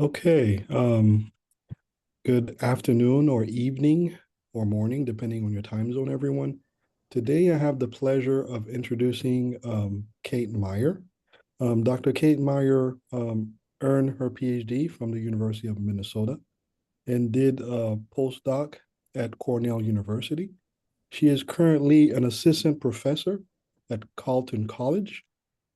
Okay, good afternoon or evening or morning, depending on your time zone, everyone. Today, I have the pleasure of introducing Kate Meyer. Dr. Kate Meyer earned her PhD from the University of Minnesota and did a postdoc at Cornell University. She is currently an assistant professor at Carleton College.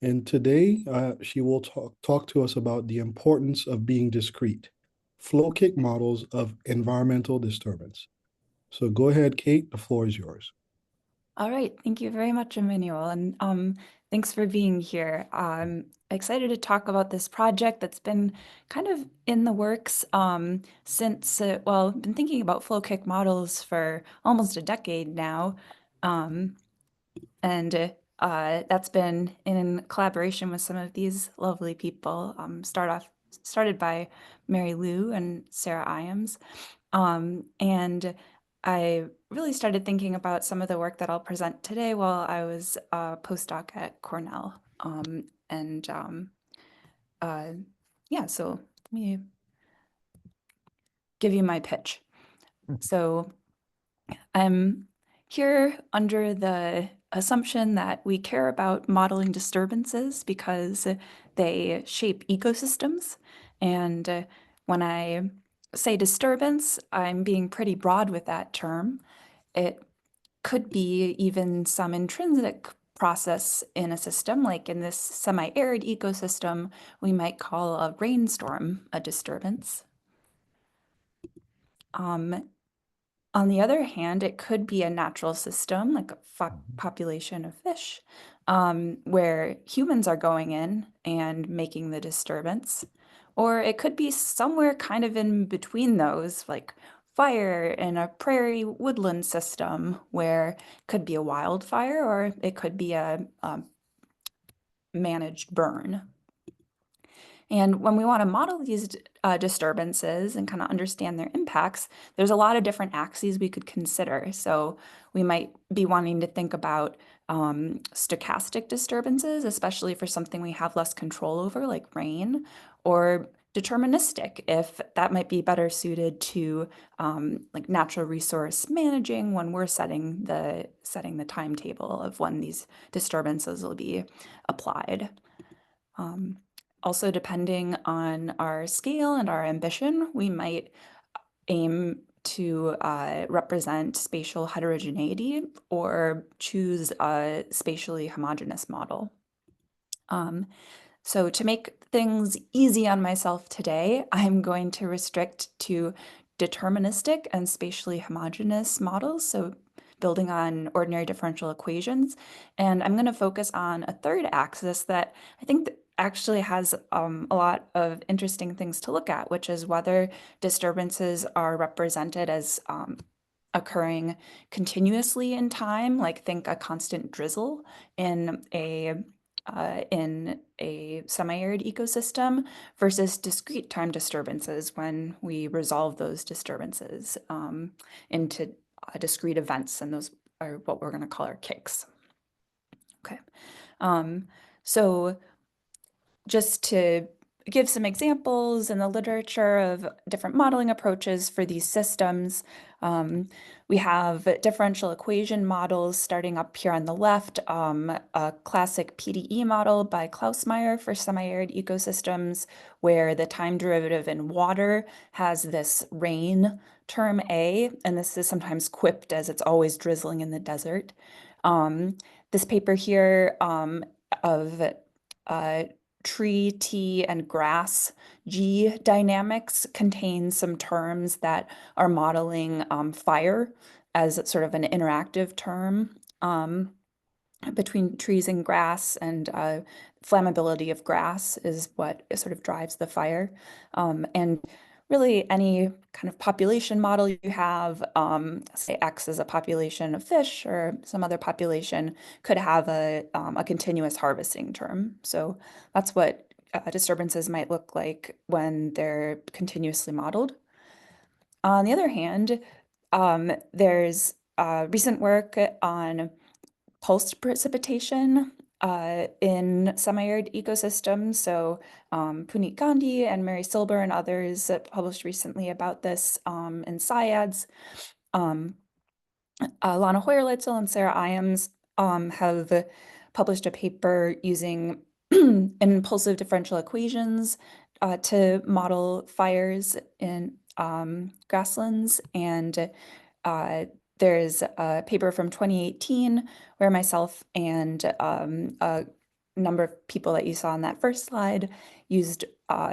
And today, she will talk to us about the importance of being discrete, flow kick models of environmental disturbance. So go ahead, Kate, the floor is yours. All right, thank you very much, Emmanuel, and thanks for being here. I'm excited to talk about this project that's been kind of in the works since, well, I've been thinking about flow kick models for almost a decade now, um, and that's been in collaboration with some of these lovely people. Started by Mary Lou and Sarah Iams. And I really started thinking about some of the work that I'll present today while I was a postdoc at Cornell. And uh, yeah, so let me give you my pitch. So I'm here under the assumption that we care about modeling disturbances because they shape ecosystems. And when I say disturbance, I'm being pretty broad with that term. It could be even some intrinsic process in a system, like in this semi-arid ecosystem, we might call a rainstorm a disturbance. Um, On the other hand, it could be a natural system, like a population of fish, where humans are going in and making the disturbance. Or it could be somewhere kind of in between those, like fire in a prairie woodland system, where it could be a wildfire or it could be a managed burn. And when we want to model these disturbances and kind of understand their impacts, there's a lot of different axes we could consider. So we might be wanting to think about stochastic disturbances, especially for something we have less control over, like rain, or deterministic, if that might be better suited to like natural resource managing when we're setting the timetable of when these disturbances will be applied. Um, Also, depending on our scale and our ambition, we might aim to represent spatial heterogeneity or choose a spatially homogeneous model. Um, so to make things easy on myself today, I'm going to restrict to deterministic and spatially homogeneous models, so building on ordinary differential equations. And I'm going to focus on a third axis that I think that actually has a lot of interesting things to look at, which is whether disturbances are represented as occurring continuously in time, like think a constant drizzle in a semi-arid ecosystem versus discrete time disturbances when we resolve those disturbances into discrete events, and those are what we're going to call our kicks. Okay, so just to give some examples in the literature of different modeling approaches for these systems. We have differential equation models starting up here on the left, a classic PDE model by Meyer for semi-arid ecosystems, where the time derivative in water has this rain term A, and this is sometimes quipped as it's always drizzling in the desert. This paper here of tree, T, and grass G dynamics contains some terms that are modeling fire as sort of an interactive term between trees and grass, and flammability of grass is what sort of drives the fire. And really any kind of population model you have, say X is a population of fish or some other population, could have a continuous harvesting term. So that's what disturbances might look like when they're continuously modeled. On the other hand, there's recent work on pulsed precipitation in semi-arid ecosystems. So Puneet Gandhi and Mary Silber and others published recently about this in SciAds. Um, Lana Hoyer-Leitzel and Sarah Iams have published a paper using impulsive differential equations to model fires in grasslands. And there's a paper from 2018 where myself and a number of people that you saw on that first slide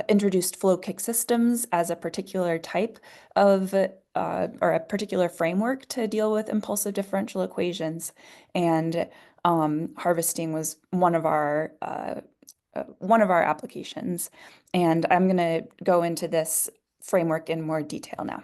introduced flow kick systems as a particular type of or a particular framework to deal with impulsive differential equations. And harvesting was one of our applications. And I'm going to go into this framework in more detail now.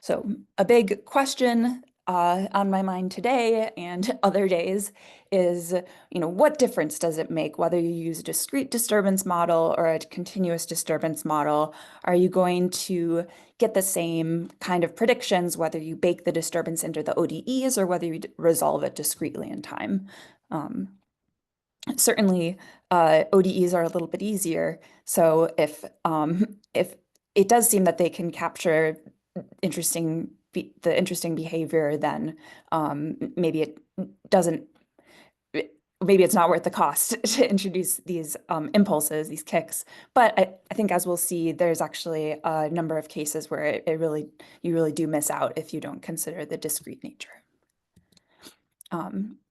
So a big question on my mind today and other days is, what difference does it make whether you use a discrete disturbance model or a continuous disturbance model? Are you going to get the same kind of predictions whether you bake the disturbance into the ODEs or whether you resolve it discretely in time? Certainly, ODEs are a little bit easier. So if it does seem that they can capture the interesting behavior, then maybe it doesn't. Maybe it's not worth the cost to introduce these impulses, these kicks. But I think, as we'll see, there's actually a number of cases where you really do miss out if you don't consider the discrete nature.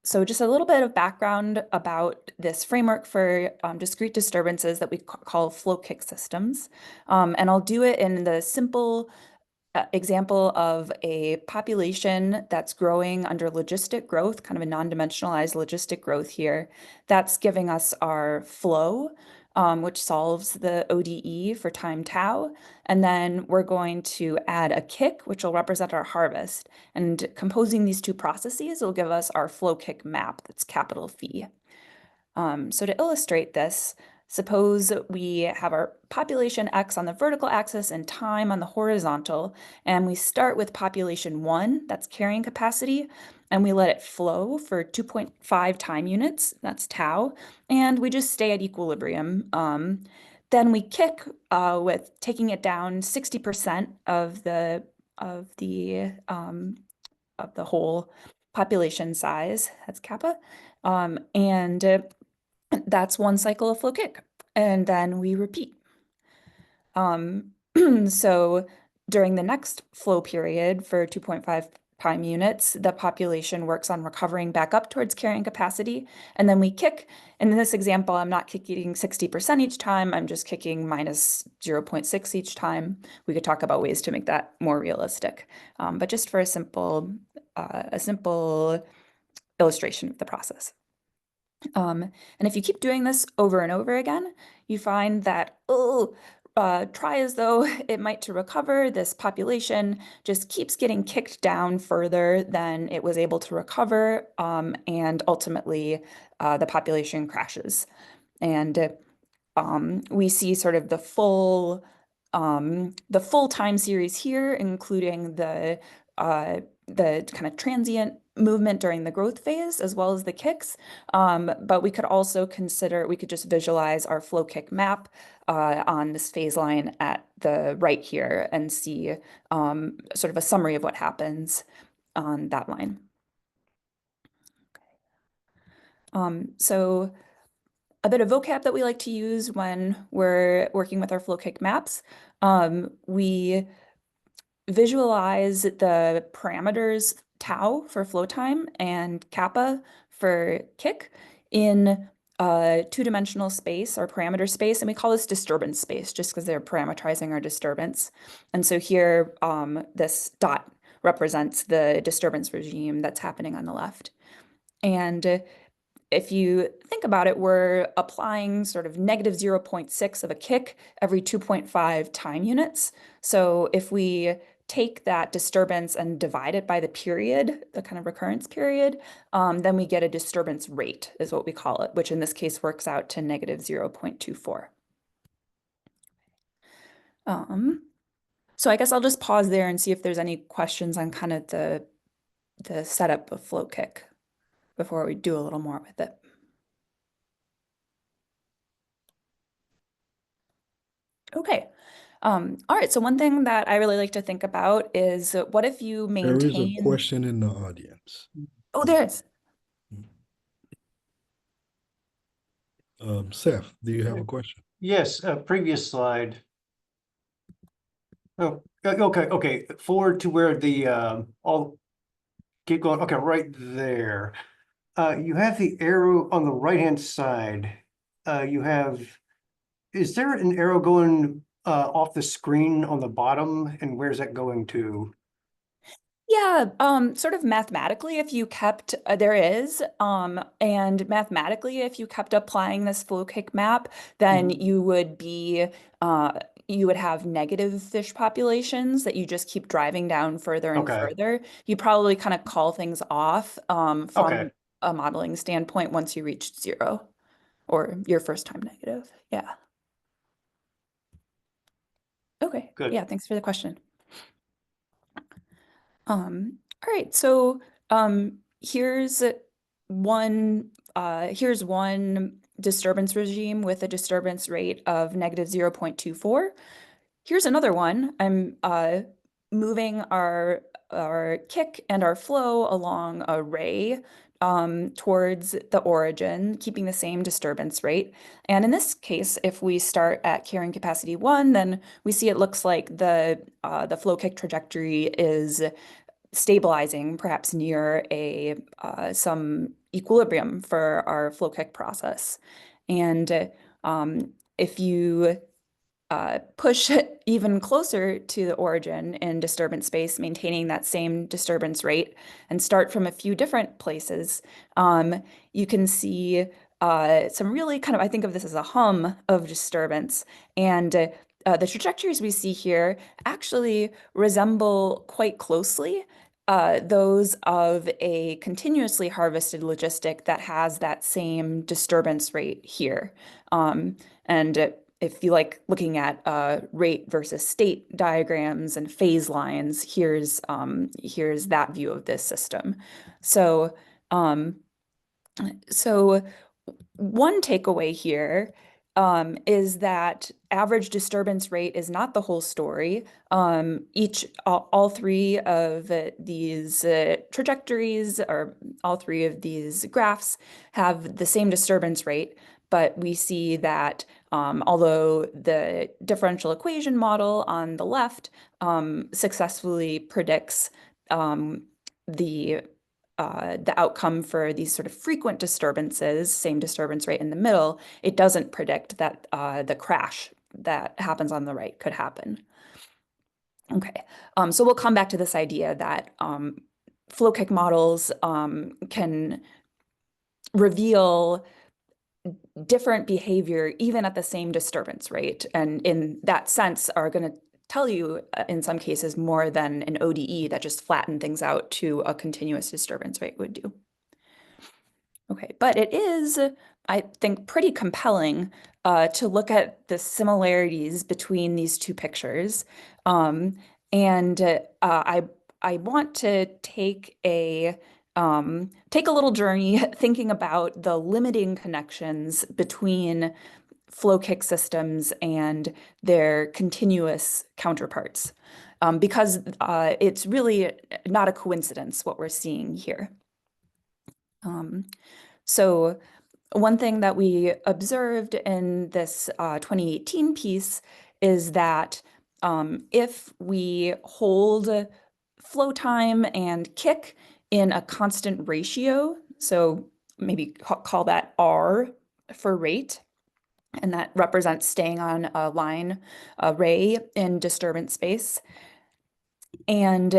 So just a little bit of background about this framework for discrete disturbances that we call flow kick systems. And I'll do it in the simple example of a population that's growing under logistic growth, kind of a non-dimensionalized logistic growth here. That's giving us our flow, which solves the ODE for time tau. And then we're going to add a kick, which will represent our harvest. And composing these two processes will give us our flow kick map, that's capital Phi. So to illustrate this, suppose we have our population X on the vertical axis and time on the horizontal, and we start with population 1, that's carrying capacity, and we let it flow for 2.5 time units, that's tau, and we just stay at equilibrium. Then we kick with taking it down 60% of the whole population size, that's kappa, and that's one cycle of flow kick. And then we repeat. So during the next flow period for 2.5 time units, the population works on recovering back up towards carrying capacity. And then we kick. And in this example, I'm not kicking 60% each time. I'm just kicking minus 0.6 each time. We could talk about ways to make that more realistic. But just for a simple illustration of the process. And if you keep doing this over and over again, you find that, try as though it might to recover, this population just keeps getting kicked down further than it was able to recover, and ultimately the population crashes. And we see sort of the full time series here, including the kind of transient movement during the growth phase, as well as the kicks. But we could also we could just visualize our flow kick map on this phase line at the right here and see sort of a summary of what happens on that line. So a bit of vocab that we like to use when we're working with our flow kick maps. We visualize the parameters tau for flow time and kappa for kick in a two-dimensional space or parameter space, and we call this disturbance space just because they're parameterizing our disturbance. And so here, this dot represents the disturbance regime that's happening on the left. And if you think about it, we're applying sort of negative 0.6 of a kick every 2.5 time units. So if we take that disturbance and divide it by the period, the kind of recurrence period, then we get a disturbance rate, is what we call it, which in this case works out to negative 0.24. So I guess I'll just pause there and see if there's any questions on kind of the setup of flow kick before we do a little more with it. Okay. All right. So one thing that I really like to think about is what if you There is a maintain... question in the audience. Oh, there is. Seth, do you have a question? Yes, previous slide. Oh, okay. Forward to where the all keep going. Okay, right there. You have the arrow on the right-hand side. You have, is there an arrow going off the screen on the bottom, and where's that going to? Yeah, sort of mathematically, if you kept, there is, and mathematically, if you kept applying this flow kick map, then you would be, you would have negative fish populations that you just keep driving down further and Okay. further. You probably kind of call things off, Okay. from a modeling standpoint once you reach zero or your first time negative. Yeah. Okay. Good. Yeah, thanks for the question. All right, so here's one disturbance regime with a disturbance rate of negative 0.24. Here's another one. I'm moving our kick and our flow along a ray towards the origin, keeping the same disturbance rate. And in this case, if we start at carrying capacity 1, then we see it looks like the flow kick trajectory is stabilizing, perhaps near a some equilibrium for our flow kick process. And if you push even closer to the origin in disturbance space, maintaining that same disturbance rate, and start from a few different places, you can see some really kind of, I think of this as a hum of disturbance. And the trajectories we see here actually resemble quite closely those of a continuously harvested logistic that has that same disturbance rate here. And if you like looking at rate versus state diagrams and phase lines, here's that view of this system. So so one takeaway here is that average disturbance rate is not the whole story. All three of these trajectories, or all three of these graphs, have the same disturbance rate, but we see that although the differential equation model on the left successfully predicts the outcome for these sort of frequent disturbances, same disturbance rate in the middle, it doesn't predict that the crash that happens on the right could happen. Okay, so we'll come back to this idea that flow kick models can reveal different behavior even at the same disturbance rate, and in that sense are going to tell you in some cases more than an ODE that just flattened things out to a continuous disturbance rate would do. Okay, but it is, I think, pretty compelling to look at the similarities between these two pictures. I want to take a little journey thinking about the limiting connections between flow kick systems and their continuous counterparts, because it's really not a coincidence what we're seeing here. So one thing that we observed in this 2018 piece is that if we hold flow time and kick in a constant ratio, so maybe call that R for rate, and that represents staying on a line array in disturbance space. And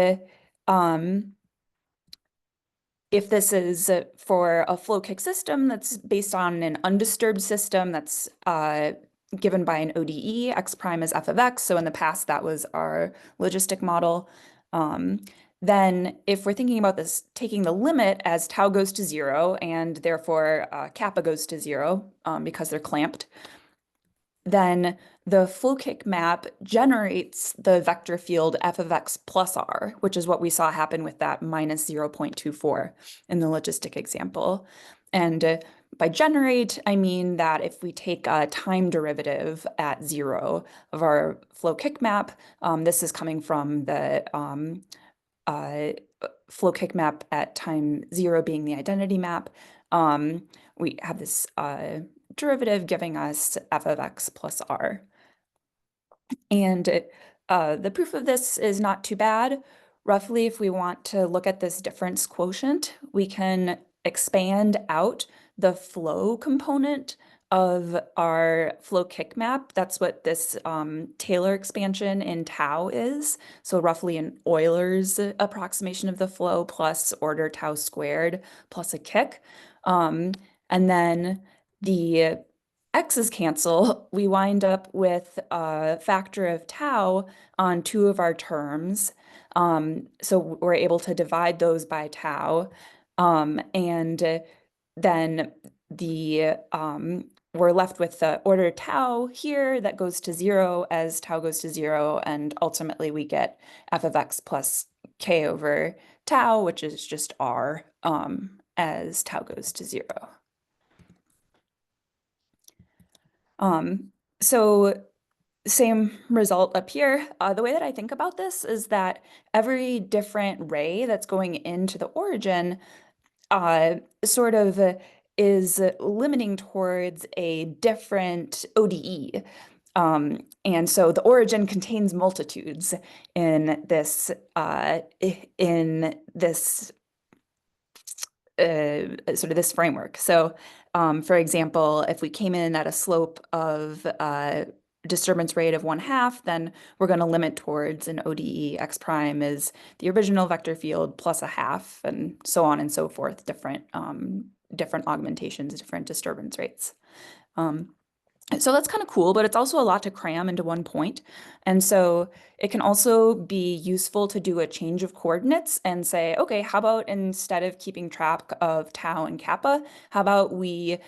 if this is for a flow kick system that's based on an undisturbed system that's given by an ODE, x prime is f of x, so in the past that was our logistic model, then if we're thinking about this taking the limit as tau goes to 0 and therefore kappa goes to 0 because they're clamped, then the flow kick map generates the vector field f of x plus r, which is what we saw happen with that minus 0.24 in the logistic example. And by generate, I mean that if we take a time derivative at 0 of our flow kick map, this is coming from the flow kick map at time 0 being the identity map. We have this derivative giving us f of x plus r. And the proof of this is not too bad. Roughly, if we want to look at this difference quotient, we can expand out the flow component of our flow kick map. That's what this Taylor expansion in tau is. So roughly an Euler's approximation of the flow plus order tau squared plus a kick. And then the x's cancel, we wind up with a factor of tau on 2 of our terms. So we're able to divide those by tau. And then we're left with the order tau here that goes to 0 as tau goes to 0. And ultimately we get f of x plus k over tau, which is just r as tau goes to 0. So same result up here. The way that I think about this is that every different ray that's going into the origin sort of is limiting towards a different ODE. And so the origin contains multitudes in this sort of this framework. So for example, if we came in at a slope of disturbance rate of 1/2, then we're going to limit towards an ODE x prime is the original vector field plus a half, and so on and so forth, different augmentations, different disturbance rates. So that's kind of cool, but it's also a lot to cram into one point. And so it can also be useful to do a change of coordinates and say, okay, how about instead of keeping track of tau and kappa, how about we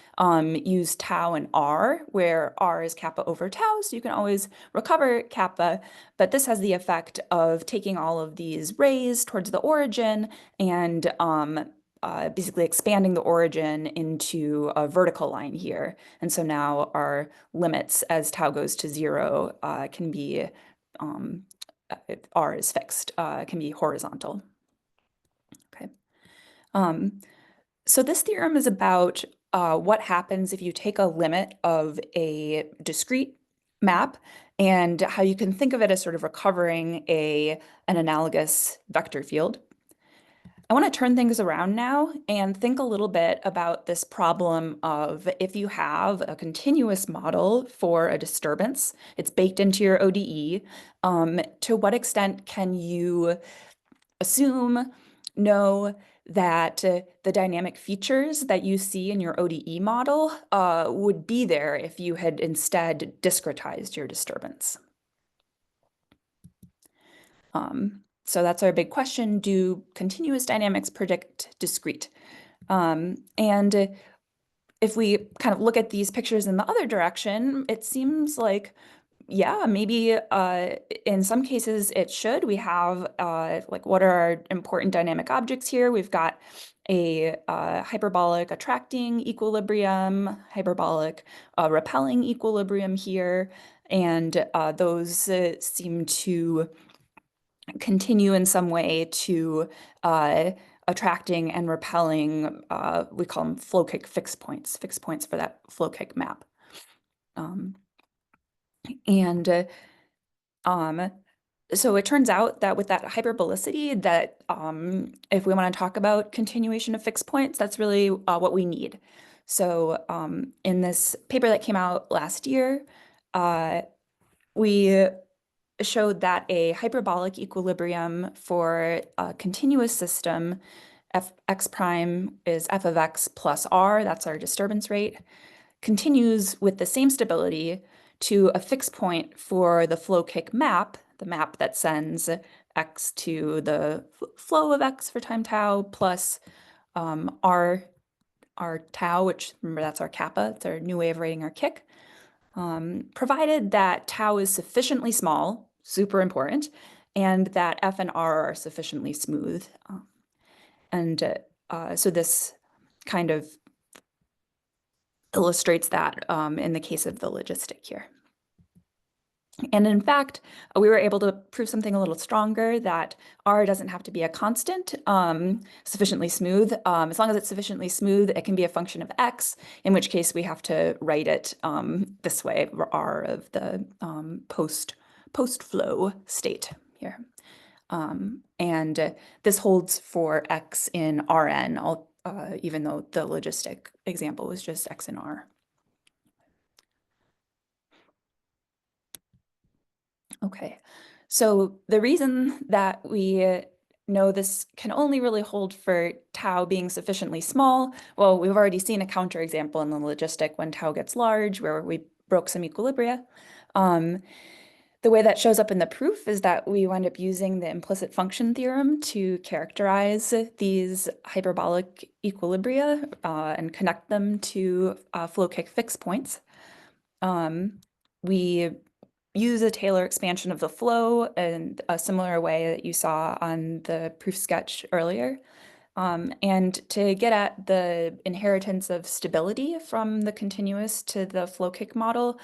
use tau and r, where r is kappa over tau, so you can always recover kappa. But this has the effect of taking all of these rays towards the origin and basically expanding the origin into a vertical line here. And so now our limits as tau goes to 0 can be, r is fixed, can be horizontal. Okay. So this theorem is about what happens if you take a limit of a discrete map and how you can think of it as sort of recovering an analogous vector field. I want to turn things around now and think a little bit about this problem of if you have a continuous model for a disturbance, it's baked into your ODE, to what extent can you assume, know that the dynamic features that you see in your ODE model would be there if you had instead discretized your disturbance? So that's our big question. Do continuous dynamics predict discrete? And if we kind of look at these pictures in the other direction, it seems like, yeah, maybe in some cases it should. We have like, what are our important dynamic objects here? We've got a hyperbolic attracting equilibrium, hyperbolic repelling equilibrium here, and those seem to continue in some way to attracting and repelling, we call them flow kick fixed points for that flow kick map. So it turns out that with that hyperbolicity, that if we want to talk about continuation of fixed points, that's really what we need. So in this paper that came out last year, we showed that a hyperbolic equilibrium for a continuous system, x prime is f of x plus r, that's our disturbance rate, continues with the same stability to a fixed point for the flow kick map, the map that sends x to the flow of x for time tau plus r tau, which remember that's our kappa, it's our new way of writing our kick. provided that tau is sufficiently small, super important, and that F and R are sufficiently smooth. So this kind of illustrates that in the case of the logistic here. And in fact, we were able to prove something a little stronger, that R doesn't have to be a constant, sufficiently smooth. As long as it's sufficiently smooth, it can be a function of X, in which case we have to write it this way, R of the post-flow state here. And this holds for X in Rn, even though the logistic example was just X in R. Okay, so the reason that we know this can only really hold for tau being sufficiently small, well, we've already seen a counterexample in the logistic when tau gets large, where we broke some equilibria. The way that shows up in the proof is that we wind up using the implicit function theorem to characterize these hyperbolic equilibria and connect them to flow-kick fixed points. We use a Taylor expansion of the flow in a similar way that you saw on the proof sketch earlier. And to get at the inheritance of stability from the continuous to the flow-kick model,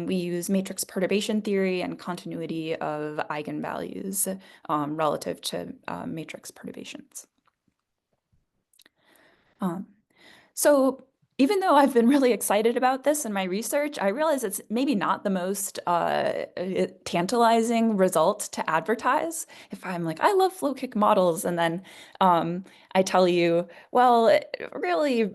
we use matrix perturbation theory and continuity of eigenvalues relative to matrix perturbations. So even though I've been really excited about this in my research, I realize it's maybe not the most tantalizing result to advertise. If I'm like, I love flow-kick models, and then I tell you, well, really,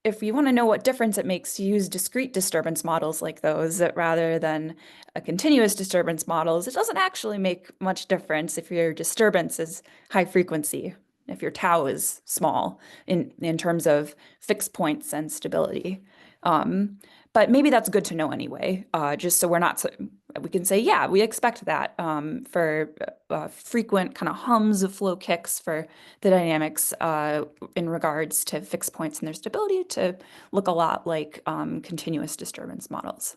if you want to know what difference it makes, you use discrete disturbance models like those rather than a continuous disturbance models. It doesn't actually make much difference if your disturbance is high frequency, if your tau is small in terms of fixed points and stability. But maybe that's good to know anyway, just so we're not, we can say, yeah, we expect that for frequent kind of hums of flow kicks for the dynamics in regards to fixed points and their stability to look a lot like continuous disturbance models.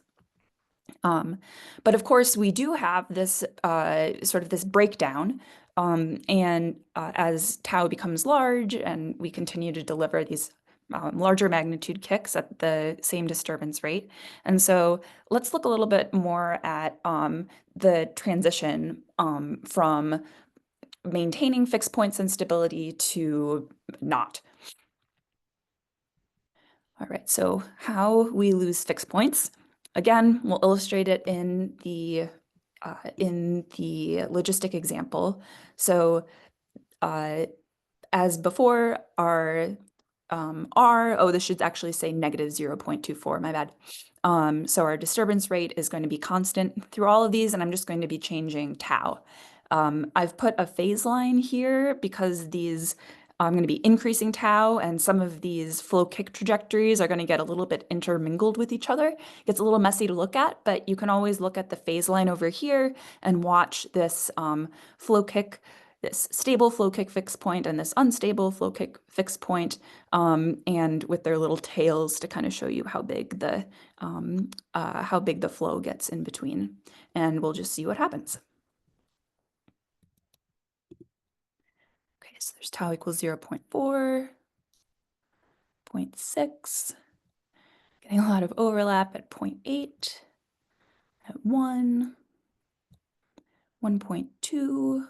But of course, we do have this sort of this breakdown, and as tau becomes large and we continue to deliver these larger magnitude kicks at the same disturbance rate. And so let's look a little bit more at the transition from maintaining fixed points and stability to not. All right, so how we lose fixed points. Again, we'll illustrate it in the logistic example. So as before, our this should actually say negative 0.24, my bad. So our disturbance rate is going to be constant through all of these, and I'm just going to be changing tau. I've put a phase line here because these I'm going to be increasing tau, and some of these flow kick trajectories are going to get a little bit intermingled with each other. It gets a little messy to look at, but you can always look at the phase line over here and watch this flow kick, this stable flow kick fixed point and this unstable flow kick fixed point, and with their little tails to kind of show you how big the flow gets in between. And we'll just see what happens. Okay, so there's tau equals 0.4, 0.6, getting a lot of overlap at 0.8, at 1, 1.2,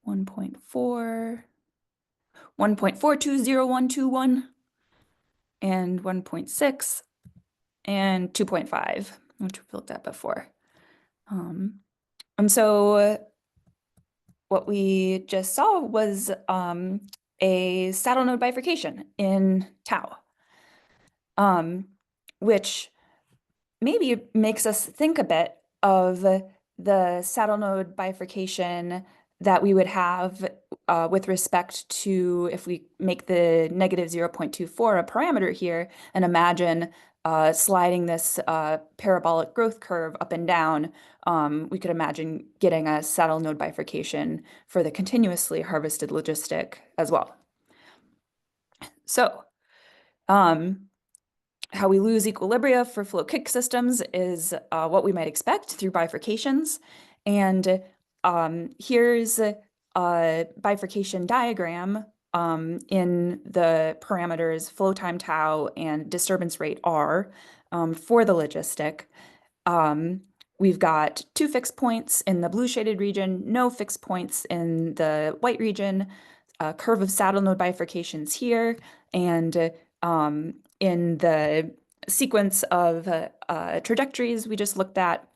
1.4, 1.420121, and 1.6, and 2.5, which we've looked at before. And so what we just saw was a saddle node bifurcation in tau, which maybe makes us think a bit of the saddle node bifurcation that we would have with respect to if we make the negative 0.24 a parameter here and imagine sliding this parabolic growth curve up and down, we could imagine getting a saddle node bifurcation for the continuously harvested logistic as well. So how we lose equilibria for flow kick systems is what we might expect through bifurcations. And here's a bifurcation diagram in the parameters flow time tau and disturbance rate R for the logistic. We've got 2 fixed points in the blue shaded region, no fixed points in the white region, a curve of saddle node bifurcations here, and in the sequence of trajectories we just looked at,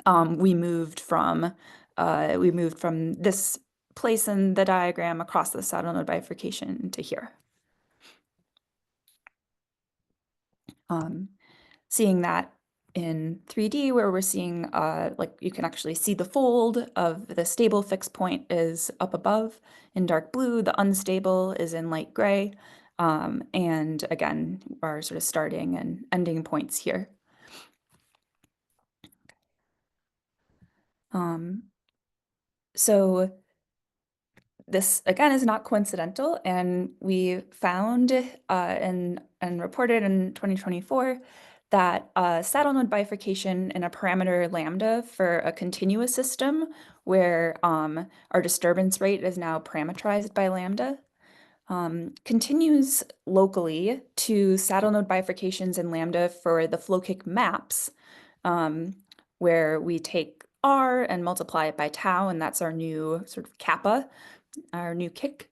we moved from this place in the diagram across the saddle node bifurcation to here. Seeing that in 3D, where we're seeing, like you can actually see the fold of the stable fixed point is up above in dark blue, the unstable is in light gray. And again, our sort of starting and ending points here. So this again is not coincidental, and we found and reported in 2024 that saddle node bifurcation in a parameter lambda for a continuous system where our disturbance rate is now parameterized by lambda continues locally to saddle node bifurcations in lambda for the flow kick maps, where we take R and multiply it by tau, and that's our new sort of kappa, our new kick.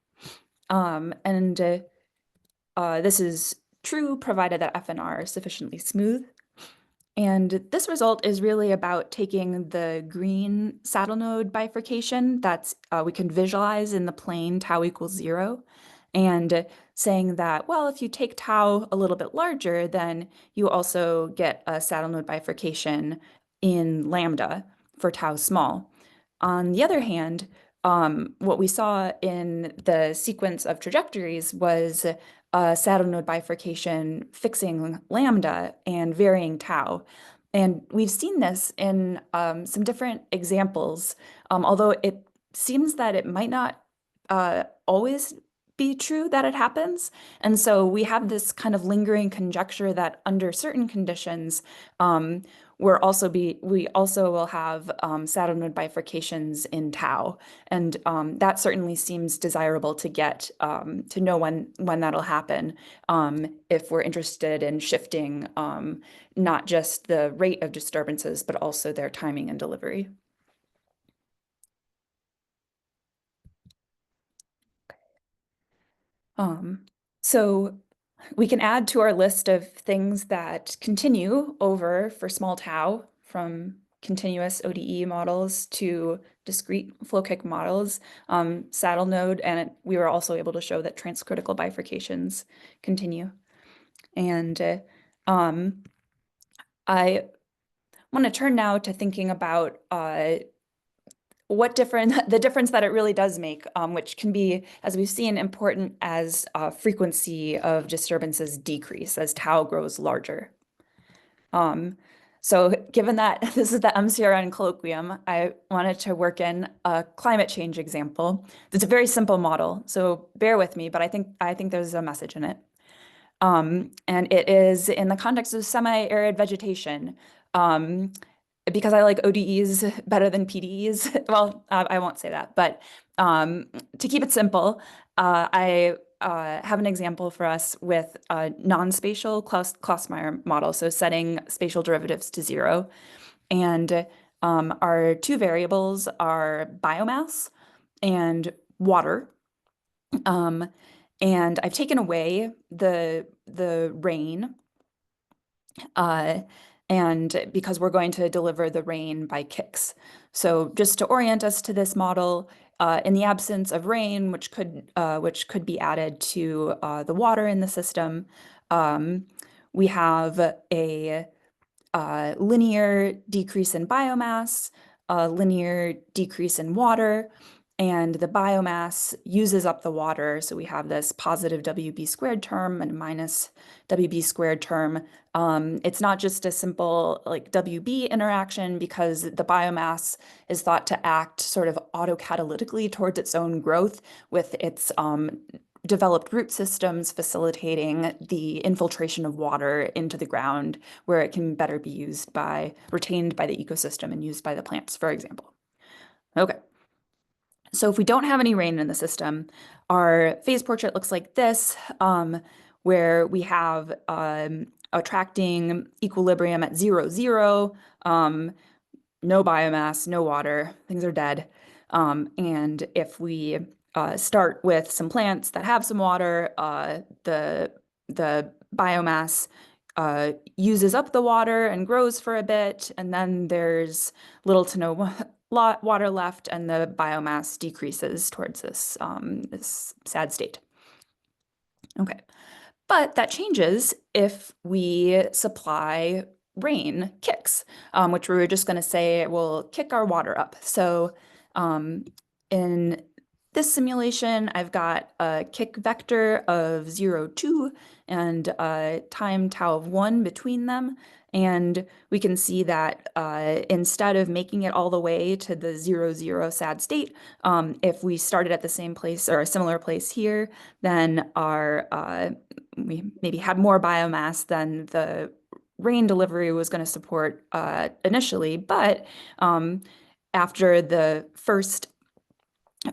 This is true provided that F and R are sufficiently smooth. And this result is really about taking the green saddle node bifurcation that's we can visualize in the plane tau equals 0, and saying that, well, if you take tau a little bit larger, then you also get a saddle node bifurcation in lambda for tau small. On the other hand, what we saw in the sequence of trajectories was a saddle node bifurcation fixing lambda and varying tau. And we've seen this in some different examples, although it seems that it might not always be true that it happens. And so we have this kind of lingering conjecture that under certain conditions, we also will have saddle node bifurcations in tau, and that certainly seems desirable to get to know when that'll happen if we're interested in shifting not just the rate of disturbances but also their timing and delivery. So we can add to our list of things that continue over for small tau from continuous ODE models to discrete flow kick models, saddle node, and we were also able to show that transcritical bifurcations continue. And I want to turn now to thinking about the difference that it really does make, which can be, as we've seen, important as frequency of disturbances decrease as tau grows larger. So given that this is the MCRN colloquium, I wanted to work in a climate change example. It's a very simple model, so bear with me, but I think there's a message in it. And it is in the context of semi-arid vegetation. Because I like ODEs better than PDEs, well, I won't say that, but to keep it simple, I have an example for us with a non-spatial Klaus-Meyer model, so setting spatial derivatives to 0. And our 2 variables are biomass and water. And I've taken away the rain, and because we're going to deliver the rain by kicks. So just to orient us to this model, in the absence of rain, which could be added to the water in the system, we have a linear decrease in biomass, a linear decrease in water, and the biomass uses up the water. So we have this positive WB squared term and minus WB squared term. It's not just a simple like WB interaction, because the biomass is thought to act sort of autocatalytically towards its own growth with its developed root systems facilitating the infiltration of water into the ground where it can better be retained by the ecosystem and used by the plants, for example. Okay. So if we don't have any rain in the system, our phase portrait looks like this, where we have attracting equilibrium at 0, 0, no biomass, no water, things are dead. And if we start with some plants that have some water, the biomass uses up the water and grows for a bit, and then there's little to no water left, and the biomass decreases towards this sad state. Okay, but that changes if we supply rain kicks, which we were just going to say will kick our water up. So in this simulation, I've got a kick vector of 0, 2 and a time tau of 1 between them. And we can see that instead of making it all the way to the 0, 0 sad state, if we started at the same place or a similar place here, then we maybe had more biomass than the rain delivery was going to support initially. But after the first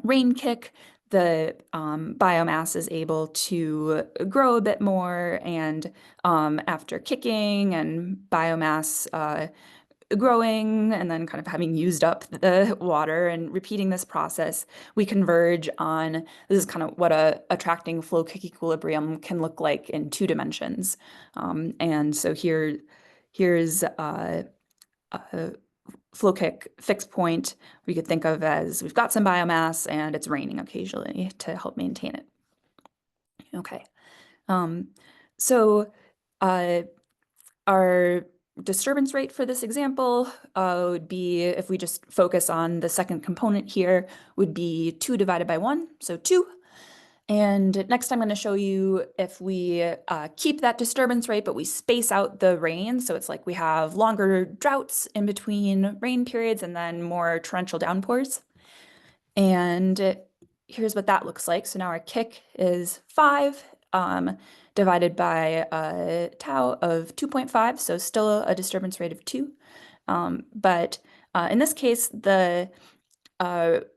rain kick, the biomass is able to grow a bit more, and after kicking and biomass growing and then kind of having used up the water and repeating this process, we converge on, this is kind of what a attracting flow kick equilibrium can look like in 2 dimensions. And so here's a flow kick fixed point we could think of as we've got some biomass and it's raining occasionally to help maintain it. Okay, so our disturbance rate for this example would be, if we just focus on the second component here, would be 2 divided by 1, so 2. And next I'm going to show you if we keep that disturbance rate, but we space out the rain. So it's like we have longer droughts in between rain periods and then more torrential downpours. And here's what that looks like. So now our kick is 5 divided by a tau of 2.5. So still a disturbance rate of 2. But in this case, the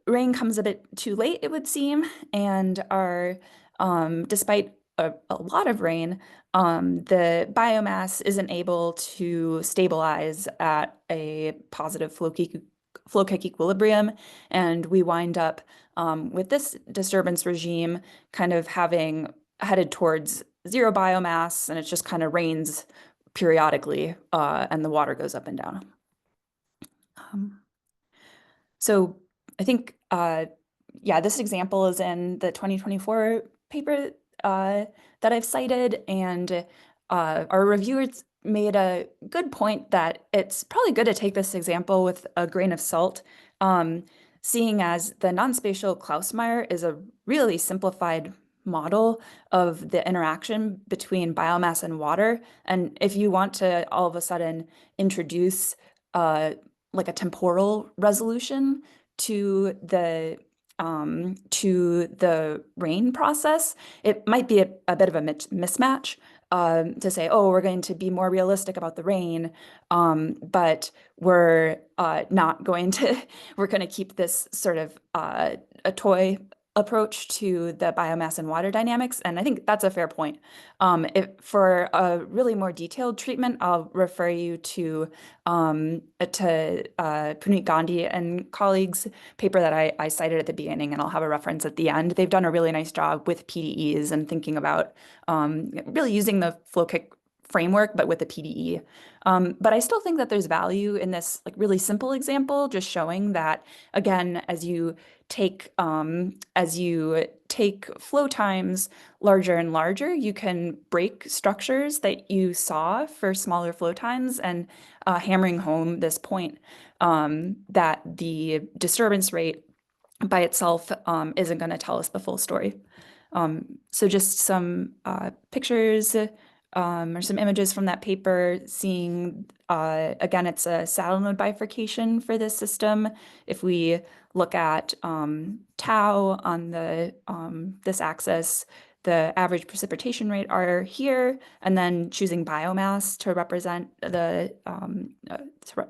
rain comes a bit too late, it would seem, and despite a lot of rain, the biomass isn't able to stabilize at a positive flow kick equilibrium, and we wind up with this disturbance regime kind of having headed towards 0 biomass, and it just kind of rains periodically, and the water goes up and down. So I think, yeah, this example is in the 2024 paper that I've cited, and our reviewers made a good point that it's probably good to take this example with a grain of salt, seeing as the non-spatial Klaus-Meyer is a really simplified model of the interaction between biomass and water. And if you want to all of a sudden introduce like a temporal resolution to the rain process, it might be a bit of a mismatch to say, oh, we're going to be more realistic about the rain, but we're not going to, we're going to keep this sort of a toy approach to the biomass and water dynamics. And I think that's a fair point. For a really more detailed treatment, I'll refer you to Puneet Gandhi and colleagues' paper that I cited at the beginning, and I'll have a reference at the end. They've done a really nice job with PDEs and thinking about really using the flow kick framework, but with a PDE. But I still think that there's value in this like really simple example, just showing that, again, as you take flow times larger and larger, you can break structures that you saw for smaller flow times, and hammering home this point that the disturbance rate by itself isn't going to tell us the full story. So just some pictures or some images from that paper seeing, again, it's a saddle node bifurcation for this system. If we look at tau on the this axis, the average precipitation rate are here, and then choosing biomass to represent the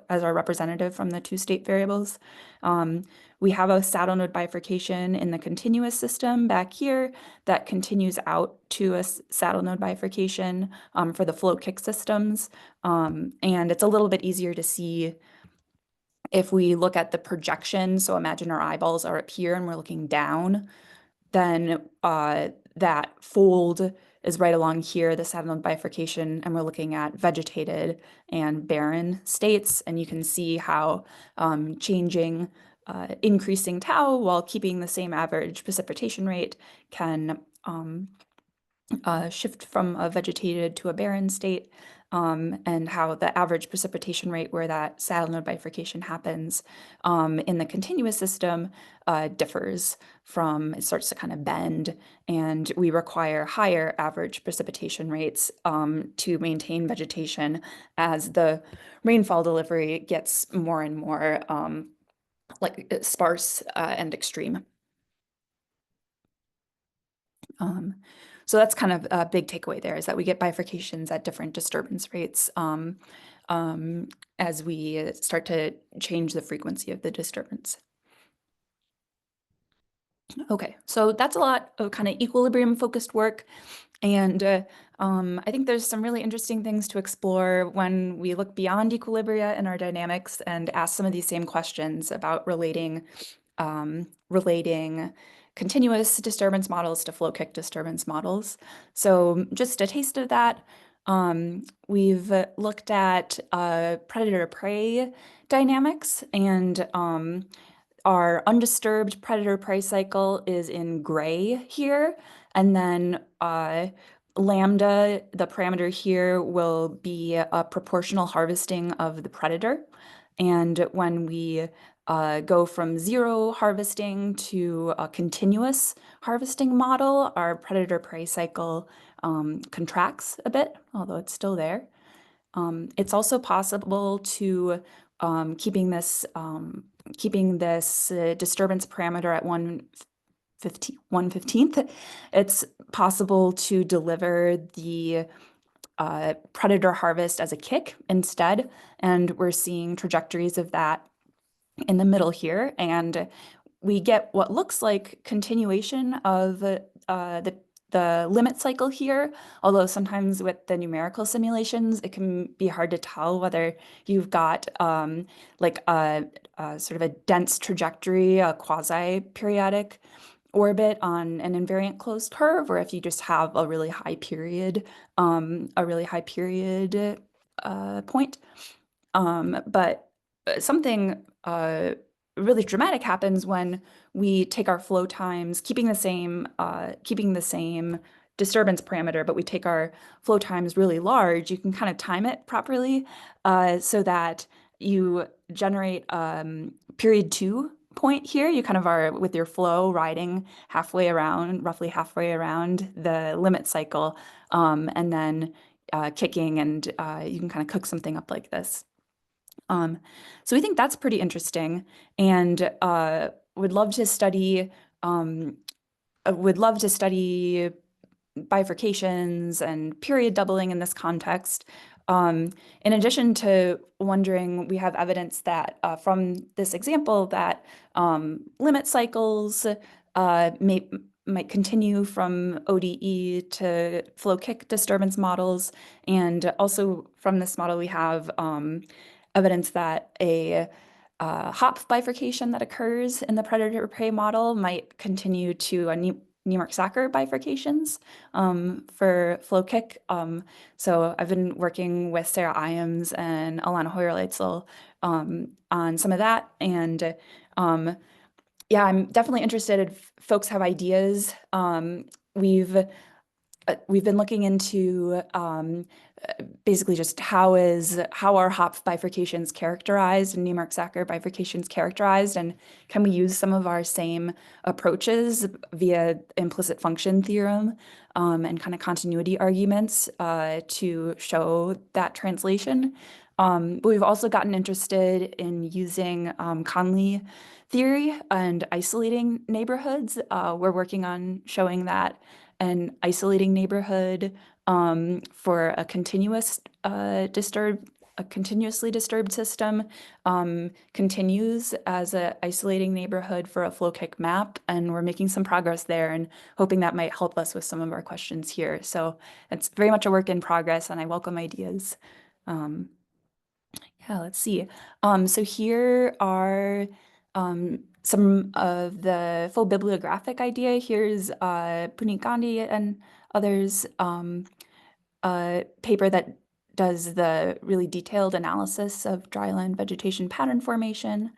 as our representative from the two state variables. We have a saddle node bifurcation in the continuous system back here that continues out to a saddle node bifurcation for the flow kick systems. And it's a little bit easier to see if we look at the projection. So imagine our eyeballs are up here and we're looking down, then that fold is right along here, the saddle node bifurcation, and we're looking at vegetated and barren states. And you can see how changing, increasing tau while keeping the same average precipitation rate can shift from a vegetated to a barren state, and how the average precipitation rate where that saddle node bifurcation happens in the continuous system differs from, it starts to kind of bend, and we require higher average precipitation rates to maintain vegetation as the rainfall delivery gets more and more like sparse and extreme. So that's kind of a big takeaway there, is that we get bifurcations at different disturbance rates as we start to change the frequency of the disturbance. Okay, so that's a lot of kind of equilibrium focused work. And I think there's some really interesting things to explore when we look beyond equilibria in our dynamics and ask some of these same questions about relating continuous disturbance models to flow kick disturbance models. So just a taste of that. We've looked at predator-prey dynamics, and our undisturbed predator-prey cycle is in gray here. And then lambda, the parameter here, will be a proportional harvesting of the predator. And when we go from zero harvesting to a continuous harvesting model, our predator-prey cycle contracts a bit, although it's still there. It's also possible to keeping this disturbance parameter at 1/15th, it's possible to deliver the predator harvest as a kick instead, and we're seeing trajectories of that in the middle here, and we get what looks like continuation of the limit cycle here, although sometimes with the numerical simulations, it can be hard to tell whether you've got like a sort of a dense trajectory, a quasi-periodic orbit on an invariant closed curve, or if you just have a really high period point. But something really dramatic happens when we take our flow times, keeping the same disturbance parameter, but we take our flow times really large. You can kind of time it properly so that you generate period 2 point here. You kind of are with your flow riding roughly halfway around the limit cycle, and then kicking, and you can kind of cook something up like this. So we think that's pretty interesting, and would love to study bifurcations and period doubling in this context. In addition to wondering, we have evidence that from this example that limit cycles might continue from ODE to flow kick disturbance models, and also from this model we have evidence that a hop bifurcation that occurs in the predator-prey model might continue to a Niemark-Sacker bifurcations for flow kick. So I've been working with Sarah Iams and Alana Hoyer-Leitzel on some of that. And yeah, I'm definitely interested if folks have ideas. We've been looking into basically just how are hop bifurcations characterized and Niemark-Sacker bifurcations characterized, and can we use some of our same approaches via implicit function theorem and kind of continuity arguments to show that translation. But we've also gotten interested in using Conley theory and isolating neighborhoods. We're working on showing that an isolating neighborhood for a continuously disturbed system continues as an isolating neighborhood for a flow kick map, and we're making some progress there and hoping that might help us with some of our questions here. So it's very much a work in progress, and I welcome ideas. Yeah, let's see. So here are some of the full bibliographic idea. Here's Puneet Gandhi and others' paper that does the really detailed analysis of dryland vegetation pattern formation.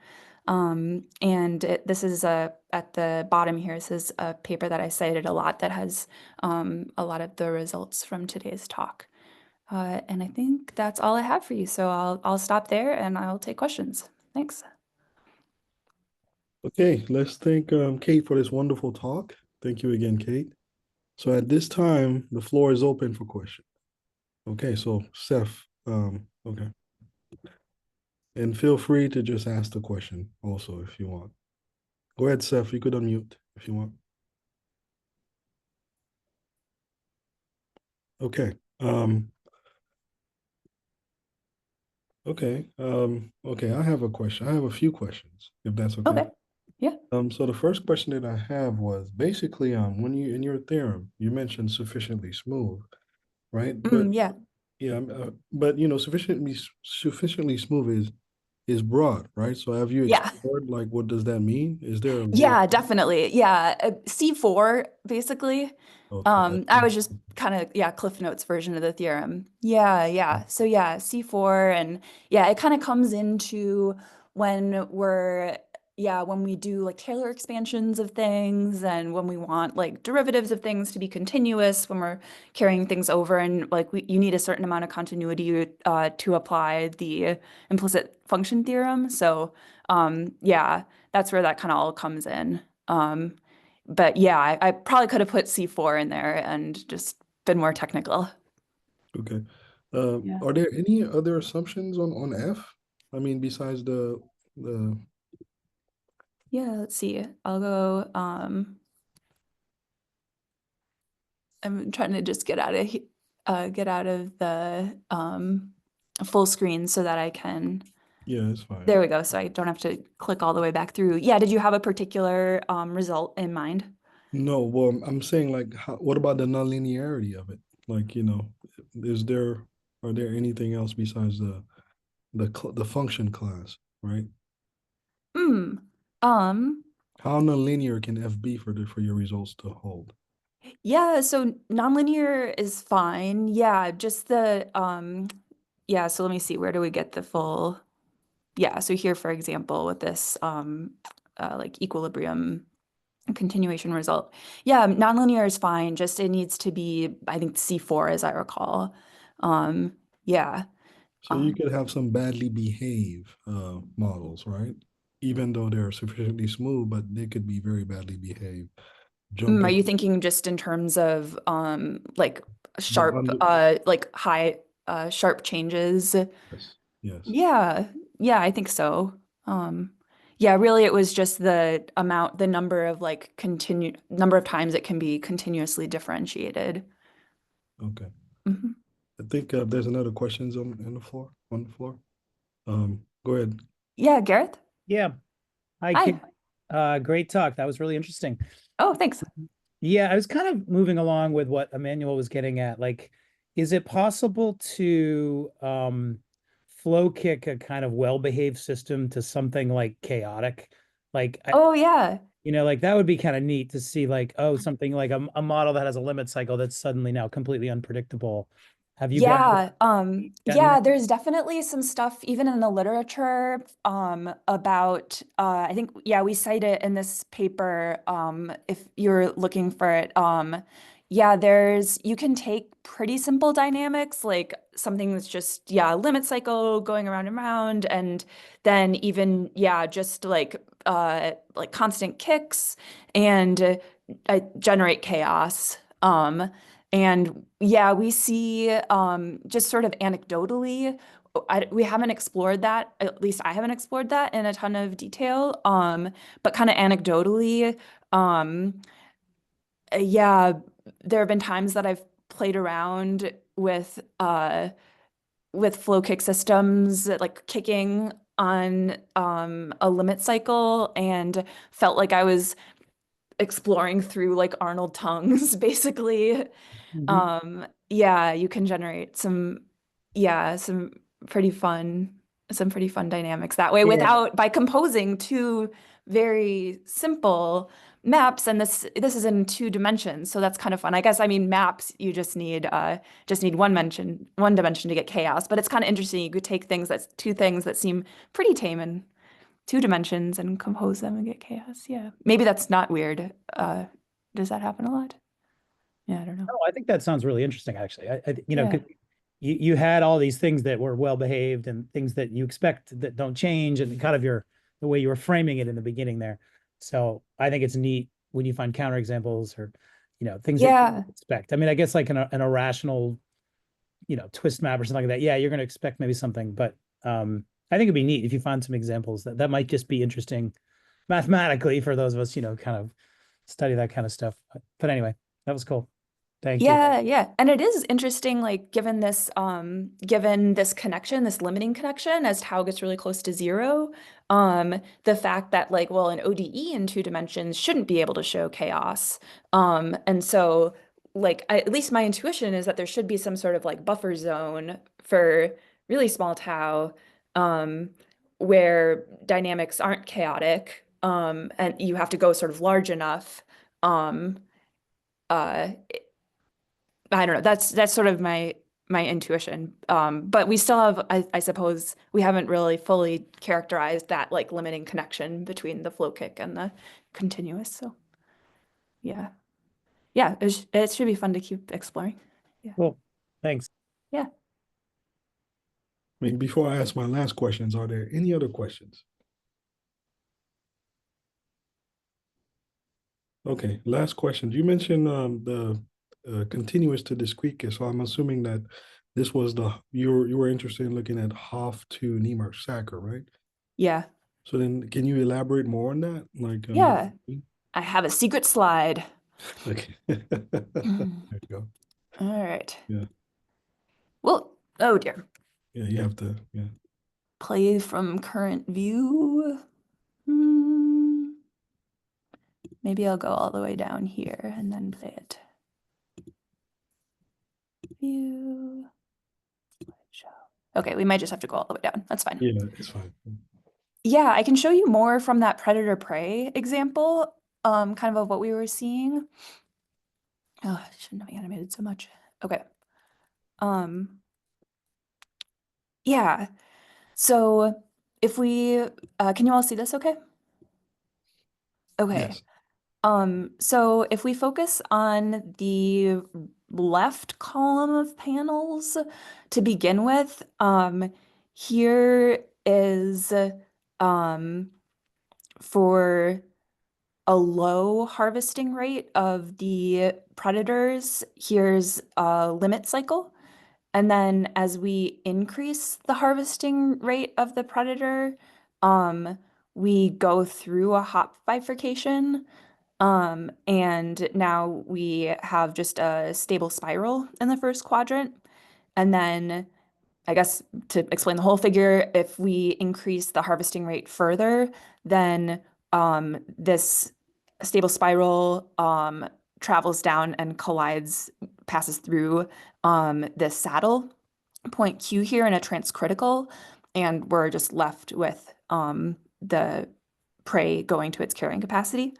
This is at the bottom here, this is a paper that I cited a lot that has a lot of the results from today's talk. And I think that's all I have for you. So I'll stop there and I'll take questions. Thanks. Okay, let's thank Kate for this wonderful talk. Thank you again, Kate. So at this time, the floor is open for questions. Okay, so Seth, okay. And feel free to just ask the question also if you want. Go ahead, Seth, you could unmute if you want. Okay. Okay, I have a question. I have a few questions, if that's okay. Okay. Yeah. So the first question that I have was basically when you in your theorem, you mentioned sufficiently smooth, right? But Yeah. yeah, but sufficiently smooth is broad, right? So have you Yeah. explored like what does that mean? Is there a way? Yeah, definitely. Yeah. C4, basically. Okay. I was just kind of, yeah, Cliff Notes version of the theorem. Yeah, yeah. So yeah, C4 and yeah, it kind of comes into when when we do like Taylor expansions of things and when we want like derivatives of things to be continuous, when we're carrying things over and like you need a certain amount of continuity to apply the implicit function theorem. So yeah, that's where that kind of all comes in. But yeah, I probably could have put C4 in there and just been more technical. Okay. Yeah. Are there any other assumptions on F? I mean, besides the Yeah, let's see. I'll go, I'm trying to just get out of the full screen so that I can, yeah, it's fine. there we go. So I don't have to click all the way back through. Yeah, did you have a particular result in mind? No, well, I'm saying like, what about the nonlinearity of it? Like, is there are there anything else besides the function class, right? Hmm. Um, How nonlinear can F be for your results to hold? yeah, so nonlinear is fine. Yeah, just the yeah, so let me see, where do we get the full, yeah, so here, for example, with this like equilibrium continuation result. Yeah, nonlinear is fine, just it needs to be, I think, C4 as I recall. Yeah. So you could have some badly behaved models, right? Even though they're sufficiently smooth, but they could be very badly behaved. Are Jumping you thinking just in terms of like the sharp under like high sharp changes? yes, yes. Yeah, yeah, I think so. Yeah, really it was just the amount, the number of like number of times it can be continuously differentiated. Okay. Mhm. I think there's another questions on the floor. Go ahead. Yeah, Gareth? Yeah. Hi, Hi. Kate. Great talk. That was really interesting. Oh, thanks. Yeah, I was kind of moving along with what Emmanuel was getting at. Like, is it possible to flow kick a kind of well-behaved system to something like chaotic? Like, Oh, yeah. like that would be kind of neat to see like, oh, something like a model that has a limit cycle that's suddenly now completely unpredictable. Have you guys Yeah, gotten yeah, that? there's definitely some stuff even in the literature about I think yeah, we cite it in this paper if you're looking for it. Yeah, you can take pretty simple dynamics, like something that's just, yeah, limit cycle going around and around, and then even, yeah, just like constant kicks and generate chaos. And yeah, we see just sort of anecdotally, we haven't explored that, at least I haven't explored that in a ton of detail, but kind of anecdotally, um, yeah, there have been times that I've played around with flow kick systems, like kicking on a limit cycle, and felt like I was exploring through like Arnold tongues, basically. Yeah, you can generate yeah, pretty fun, some pretty fun dynamics that way Yeah. by composing two very simple maps. And this is in 2 dimensions, so that's kind of fun. I guess, I mean, maps, you just need one dimension to get chaos, but it's kind of interesting. You could take two things that seem pretty tame in 2 dimensions and compose them and get chaos. Yeah. Maybe that's not weird. Does that happen a lot? Yeah, I don't know. No, I think that sounds really interesting, actually. You know, Yeah. 'cause you had all these things that were well behaved and things that you expect that don't change, and kind of the way you were framing it in the beginning there. So I think it's neat when you find counterexamples or, things that you Yeah. expect. I mean, I guess like an irrational, twist map or something like that. Yeah, you're going to expect maybe something, but I think it'd be neat if you find some examples that might just be interesting mathematically for those of us, kind of study that kind of stuff. But anyway, that was cool. Thank you. Yeah, yeah. And it is interesting, like given this connection, this limiting connection as tau gets really close to 0, the fact that like, well, an ODE in 2 dimensions shouldn't be able to show chaos. And so like at least my intuition is that there should be some sort of like buffer zone for really small tau, where dynamics aren't chaotic, and you have to go sort of large enough. Um, uh, I don't know. That's sort of my intuition. But we still have, I suppose, we haven't really fully characterized that like limiting connection between the flow kick and the continuous. So yeah, yeah, it should be fun to keep exploring. Yeah, Cool. Thanks. yeah. I mean, before I ask my last questions, are there any other questions? Okay, last question. You mentioned the continuous to discrete case, so I'm assuming that this was you were interested in looking at Hoff to Niemeyer Sacker, right? Yeah, So then, can you elaborate more on that? Like, yeah. I have a secret slide. okay, there you go. All right. Yeah, Well, oh dear. yeah, you have to, yeah. Play from current view. Hmm. Maybe I'll go all the way down here and then play it. View. Slideshow. Okay, we might just have to go all the way down. That's fine. Yeah, it's fine. Yeah, I can show you more from that predator-prey example, kind of what we were seeing. Oh, I shouldn't have animated so much. Okay. Yeah. So if we, can you all see this okay? Okay. Yes. So if we focus on the left column of panels to begin with, here is for a low harvesting rate of the predators, here's a limit cycle. And then as we increase the harvesting rate of the predator, we go through a hop bifurcation. And now we have just a stable spiral in the first quadrant. And then I guess to explain the whole figure, if we increase the harvesting rate further, then this stable spiral travels down and passes through this saddle point Q here in a transcritical, and we're just left with the prey going to its carrying capacity.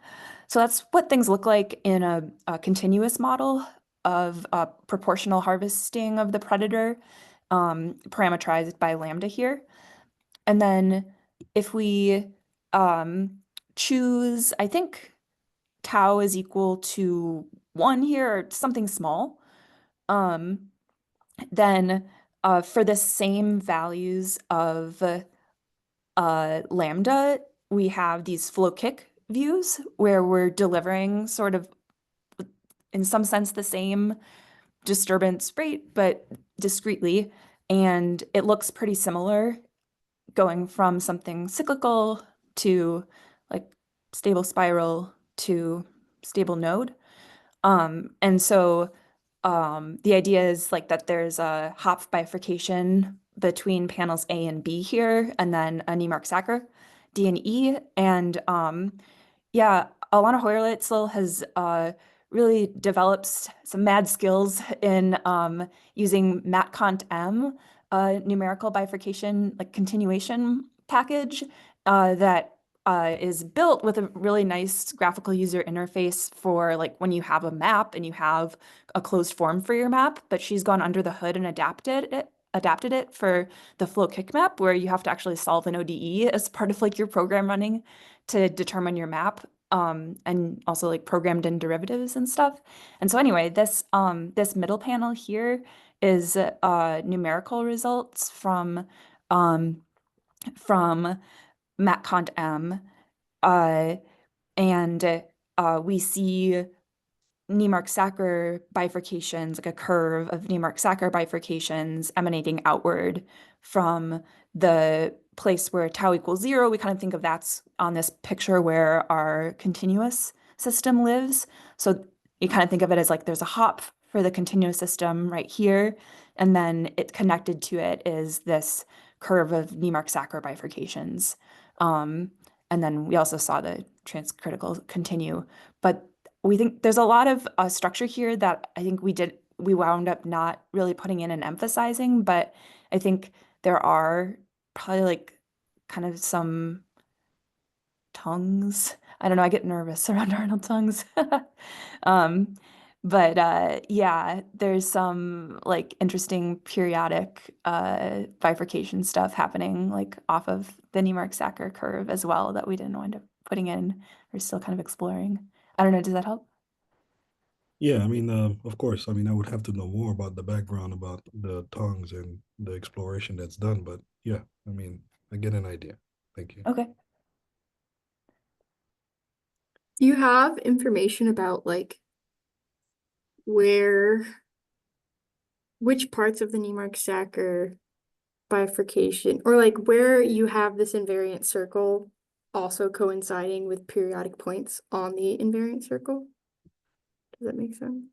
So that's what things look like in a continuous model of proportional harvesting of the predator, parameterized by lambda here. And then if we choose, I think tau is equal to 1 here or something small, then for the same values of lambda, we have these flow kick views where we're delivering sort of, in some sense, the same disturbance rate, but discretely. And it looks pretty similar going from something cyclical to like stable spiral to stable node. And so the idea is like that there's a Hopf bifurcation between panels A and B here, and then a Niemark-Sacker D and E. And yeah, Alana Hoyerlitzel has really developed some mad skills in using matcont-M, numerical bifurcation, like continuation package that is built with a really nice graphical user interface for like when you have a map and you have a closed form for your map, but she's gone under the hood and adapted it for the flow kick map where you have to actually solve an ODE as part of like your program running to determine your map, and also like programmed in derivatives and stuff. And so anyway, this middle panel here is numerical results from matcont-M, and we see Niemark-Sacker bifurcations, like a curve of Niemark-Sacker bifurcations emanating outward from the place where tau equals 0. We kind of think of that's on this picture where our continuous system lives. So you kind of think of it as like there's a hop for the continuous system right here, and then it connected to it is this curve of Niemark-Sacker bifurcations. And then we also saw the transcritical continue, but we think there's a lot of structure here that I think we wound up not really putting in and emphasizing, but I think there are probably like kind of some tongues. I don't know, I get nervous around Arnold tongues. But yeah, there's some like interesting periodic bifurcation stuff happening like off of the Niemark-Sacker curve as well that we didn't wind up putting in. We're still kind of exploring. I don't know, does that help? Yeah, I mean, of course, I mean, I would have to know more about the background about the tongues and the exploration that's done, but yeah, I mean, I get an idea. Thank you. Okay. Do you have information about like which parts of the Niemark-Sacker bifurcation, or like where you have this invariant circle also coinciding with periodic points on the invariant circle? Does that make sense?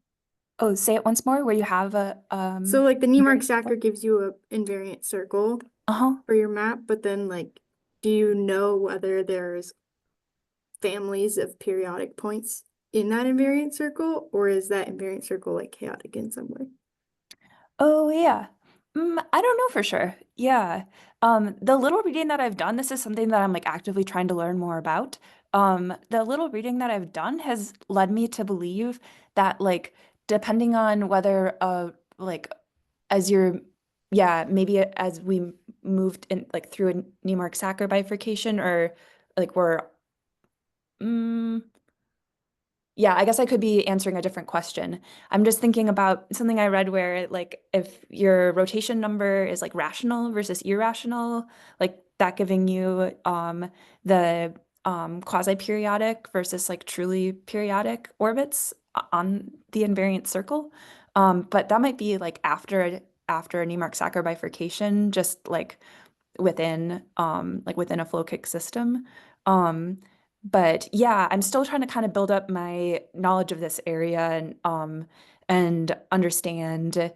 Oh, say it once more, where you have a So like the Niemark-Sacker gives you a invariant circle uh-huh. for your map, but then like, do you know whether there's families of periodic points in that invariant circle, or is that invariant circle like chaotic in some way? Oh yeah. I don't know for sure. Yeah. The little reading that I've done, this is something that I'm like actively trying to learn more about. The little reading that I've done has led me to believe that like depending on whether like as you're yeah, maybe as we moved in like through a Niemark-Sacker bifurcation or like we're yeah, I guess I could be answering a different question. I'm just thinking about something I read where like if your rotation number is like rational versus irrational, like that giving you the quasi-periodic versus like truly periodic orbits on the invariant circle. But that might be like after a Niemark-Sacker bifurcation, just like within a flow kick system. But yeah, I'm still trying to kind of build up my knowledge of this area and understand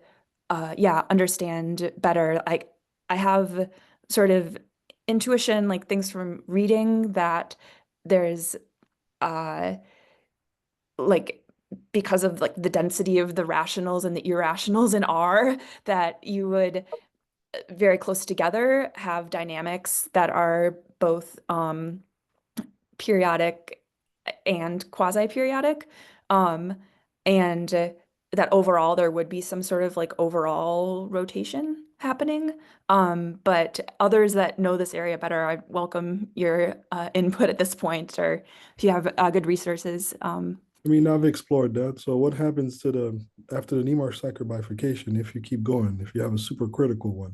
understand better. Like I have sort of intuition, like things from reading that there's like because of like the density of the rationals and the irrationals in R that you would very close together have dynamics that are both periodic and quasi-periodic, and that overall there would be some sort of like overall rotation happening. But others that know this area better, I welcome your input at this point, or if you have good resources, I mean, I've explored that. So what happens to after the Neimark Sacker bifurcation, if you keep going, if you have a supercritical one?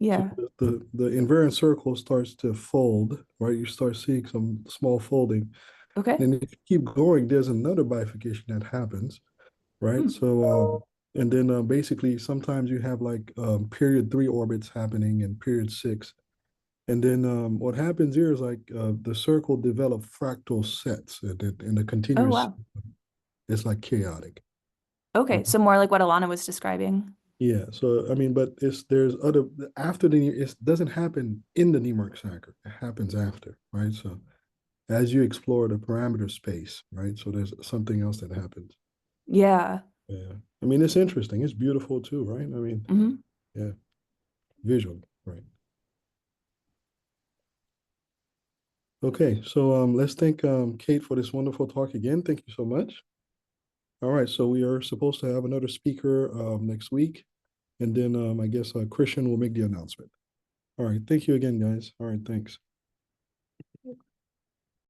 So Yeah. the invariant circle starts to fold, right? You start seeing some small folding. Okay. And if you keep going, there's another bifurcation that happens, right? Hmm. So and then basically sometimes you have like period 3 orbits happening in period 6. And then what happens here is like the circle develop fractal sets and the Oh, continuous, wow. it's like chaotic. Okay. Right? So more like what Alana was describing. Yeah. So I mean, but there's other after it doesn't happen in the Neimark Sacker. It happens after, right? So as you explore the parameter space, right? So there's something else that happens. Yeah. Yeah. I mean, it's interesting. It's beautiful too, right? I mean, Hmm. yeah, visual, right? Okay, so let's thank Kate for this wonderful talk again. Thank you so much. All right, so we are supposed to have another speaker next week, and then I guess Christian will make the announcement. All right, thank you again, guys. All right, thanks.